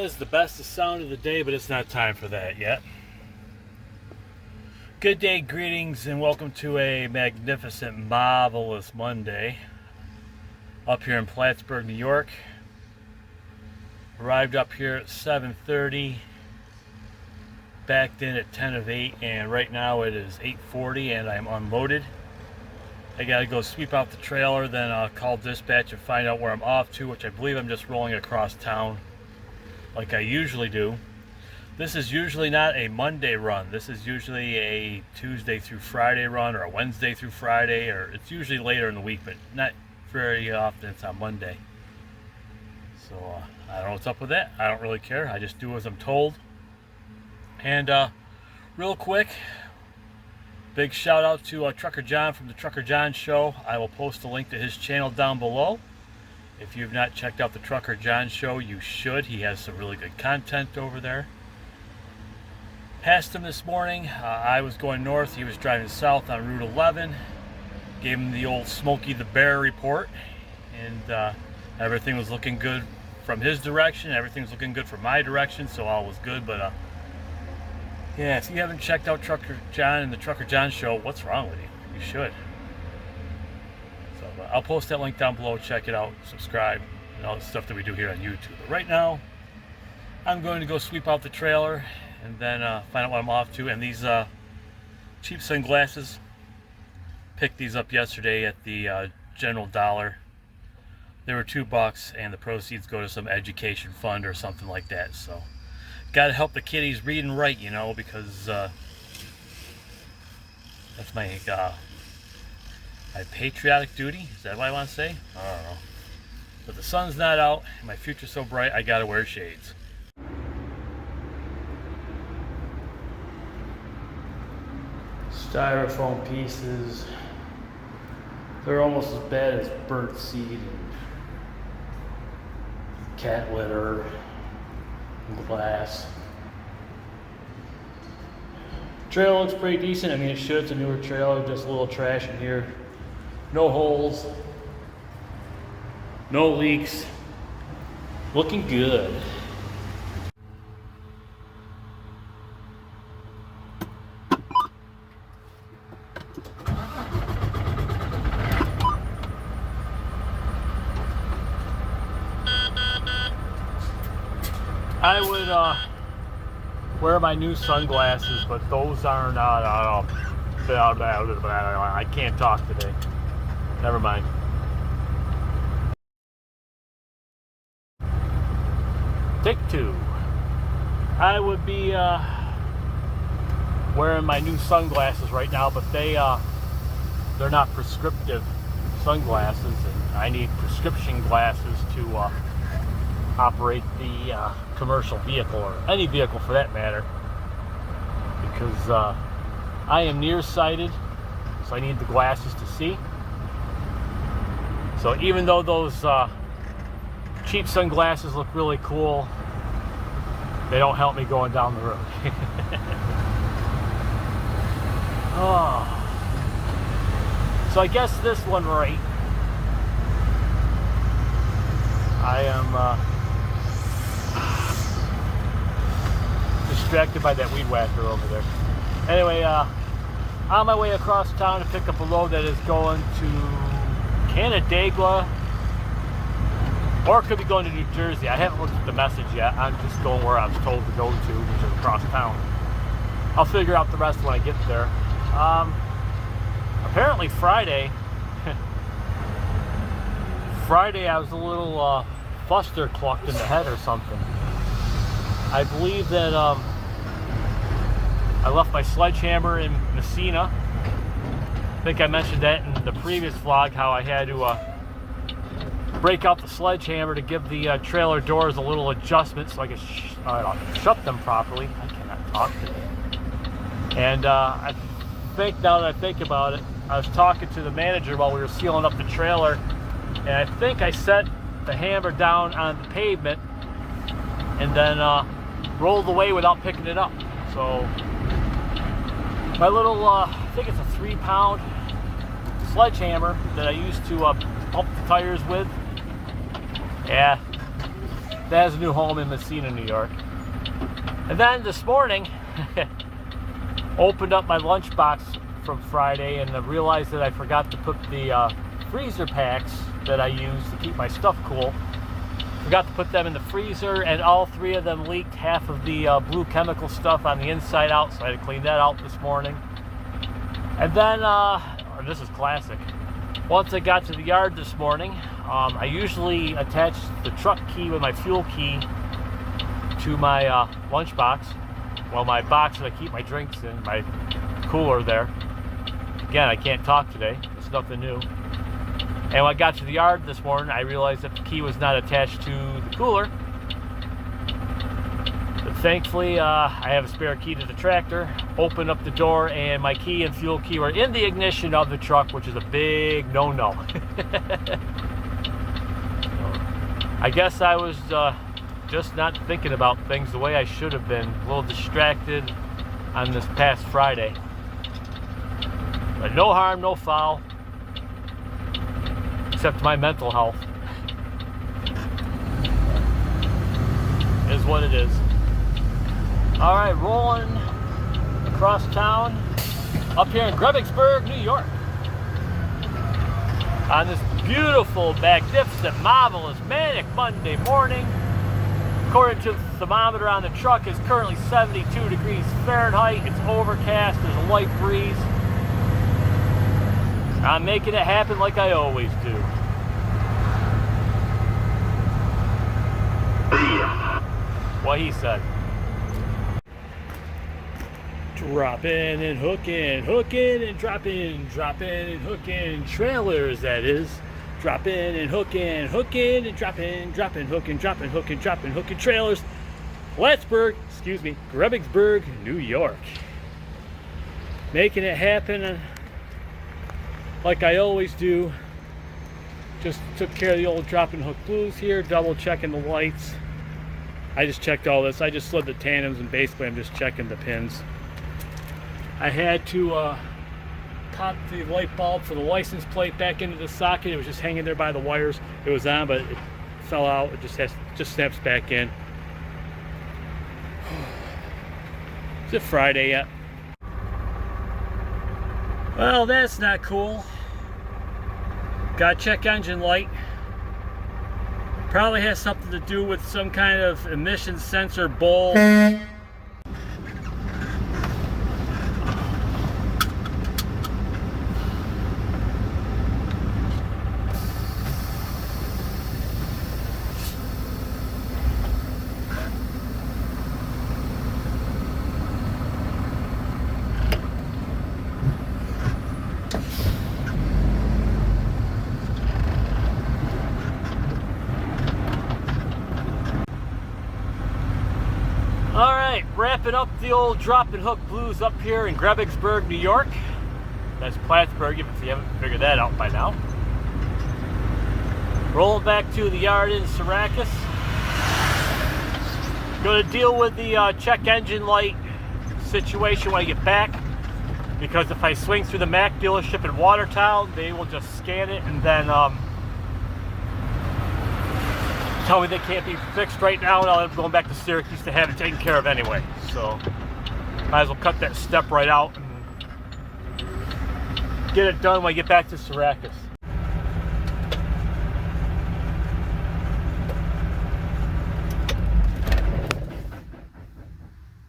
is the bestest sound of the day, but it's not time for that yet. Good day, greetings, and welcome to a magnificent, marvelous Monday up here in Plattsburgh, New York. Arrived up here at 7:30, backed in at 10 of 8, and right now it is 8:40 and I'm unloaded. I gotta go sweep out the trailer, then I'll call dispatch and find out where I'm off to, which I believe I'm just rolling across town like I usually do. This is usually not a Monday run. This is usually a Tuesday through Friday run, or a Wednesday through Friday, or it's usually later in the week, but not very often it's on Monday. So I don't know what's up with that. I don't really care. I just do as I'm told. And real quick, big shout out to Trucker John from the Trucker John Show. I will post a link to his channel down below. If you've not checked out the Trucker John Show, you should. He has some really good content over there. Passed him this morning. I was going north. He was driving south on Route 11. Gave him the old Smokey the Bear report. And everything was looking good from his direction. Everything was looking good from my direction. So all was good. But yeah, if you haven't checked out Trucker John and the Trucker John Show, what's wrong with you? You should. So I'll post that link down below. Check it out. Subscribe. And all the stuff that we do here on YouTube. But right now, I'm going to go sweep out the trailer and then find out what I'm off to. And these cheap sunglasses, picked these up yesterday at the General Dollar. They were $2, and the proceeds go to some education fund or something like that. So got to help the kiddies read and write, you know, because that's my patriotic duty. Is that what I want to say? I don't know. But the sun's not out, and my future's so bright, I got to wear shades. Styrofoam pieces. They're almost as bad as burnt seed and cat litter and glass. Trailer looks pretty decent. I mean, it should. It's a newer trailer. Just a little trash in here. No holes. No leaks. Looking good. I would wear my new sunglasses, but those are not, I can't talk today. Never mind. Take two. I would be wearing my new sunglasses right now, but they're not prescriptive sunglasses, and I need prescription glasses to operate the commercial vehicle, or any vehicle for that matter, because I am nearsighted, so I need the glasses to see. So even though those cheap sunglasses look really cool, they don't help me going down the road. Oh. So I guess this one right, I am distracted by that weed whacker over there. Anyway, on my way across town to pick up a load that is going to Canandaigua, or it could be going to New Jersey. I haven't looked at the message yet. I'm just going where I was told to go to, which is across town. I'll figure out the rest when I get there. Apparently Friday I was a little buster clucked in the head or something. I believe that I left my sledgehammer in Messina. I think I mentioned that in the previous vlog, how I had to break out the sledgehammer to give the trailer doors a little adjustment so I could shut them properly. I cannot talk today. And I think, now that I think about it, I was talking to the manager while we were sealing up the trailer, and I think I set the hammer down on the pavement and then rolled away without picking it up. So my little, I think it's a 3-pound sledgehammer that I used to pump the tires with. Yeah, that has a new home in Messina, New York. And then this morning, opened up my lunchbox from Friday and I realized that I forgot to put the freezer packs that I use to keep my stuff cool. Forgot to put them in the freezer, and all three of them leaked half of the blue chemical stuff on the inside out, so I had to clean that out this morning. And then, this is classic. Once I got to the yard this morning, I usually attach the truck key with my fuel key to my lunchbox. Well, my box that I keep my drinks in, my cooler there. Again, I can't talk today. It's nothing new. And when I got to the yard this morning, I realized that the key was not attached to the cooler. But thankfully, I have a spare key to the tractor. Opened up the door, and my key and fuel key were in the ignition of the truck, which is a big no-no. I guess I was just not thinking about things the way I should have been. A little distracted on this past Friday. But no harm, no foul. Except my mental health. Is what it is. Alright, rolling across town up here in Grebigsburg, New York. On this beautiful, magnificent, marvelous, manic Monday morning. According to the thermometer on the truck, it's currently 72 degrees Fahrenheit. It's overcast, there's a light breeze. I'm making it happen like I always do. What he said. Dropping and hooking, hooking and dropping, dropping and hooking, trailers that is. Dropping and hooking, hooking and dropping, dropping, hooking, dropping, hooking, dropping, hooking, trailers. Plattsburgh, Grebigsburg, New York. Making it happen like I always do. Just took care of the old drop and hook blues here, double checking the lights. I just checked all this. I just slid the tandems and basically I'm just checking the pins. I had to pop the light bulb for the license plate back into the socket. It was just hanging there by the wires. It was on, but it fell out. It just snaps back in. Is it Friday yet? Well, that's not cool. Got check engine light. Probably has something to do with some kind of emission sensor bowl. Alright, wrapping up the old drop and hook blues up here in Grebigsburg, New York. That's Plattsburgh, if you haven't figured that out by now. Rolling back to the yard in Syracuse. Going to deal with the check engine light situation when I get back. Because if I swing through the Mac dealership in Watertown, they will just scan it and then tell me they can't be fixed right now, and I'll end up going back to Syracuse to have it taken care of anyway. So might as well cut that step right out and get it done when I get back to Syracuse.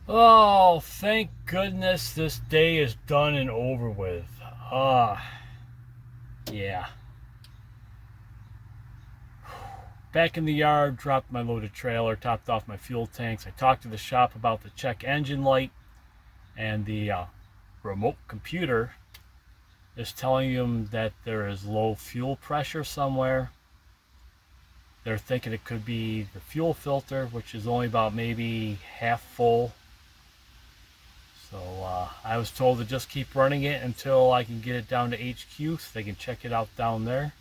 Oh, thank goodness this day is done and over with. Yeah. Back in the yard, dropped my loaded trailer, topped off my fuel tanks. I talked to the shop about the check engine light, and the remote computer is telling them that there is low fuel pressure somewhere. They're thinking it could be the fuel filter, which is only about maybe half full. So I was told to just keep running it until I can get it down to HQ so they can check it out down there.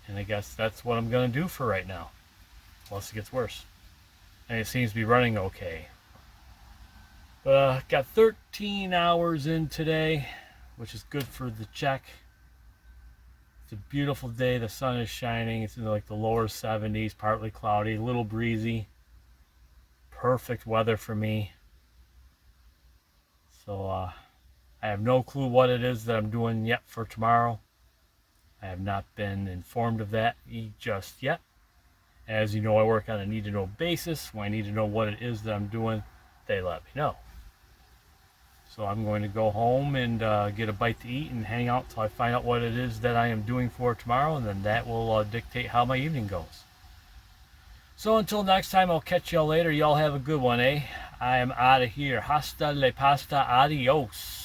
And I guess that's what I'm going to do for right now, unless it gets worse. And it seems to be running okay. But got 13 hours in today, which is good for the check. It's a beautiful day. The sun is shining. It's in like the lower 70s, partly cloudy, a little breezy. Perfect weather for me. So I have no clue what it is that I'm doing yet for tomorrow. I have not been informed of that just yet. As you know, I work on a need-to-know basis. When I need to know what it is that I'm doing, they let me know. So I'm going to go home and get a bite to eat and hang out till I find out what it is that I am doing for tomorrow, and then that will dictate how my evening goes. So until next time, I'll catch y'all later. Y'all have a good one, eh? I am out of here. Hasta la pasta. Adios.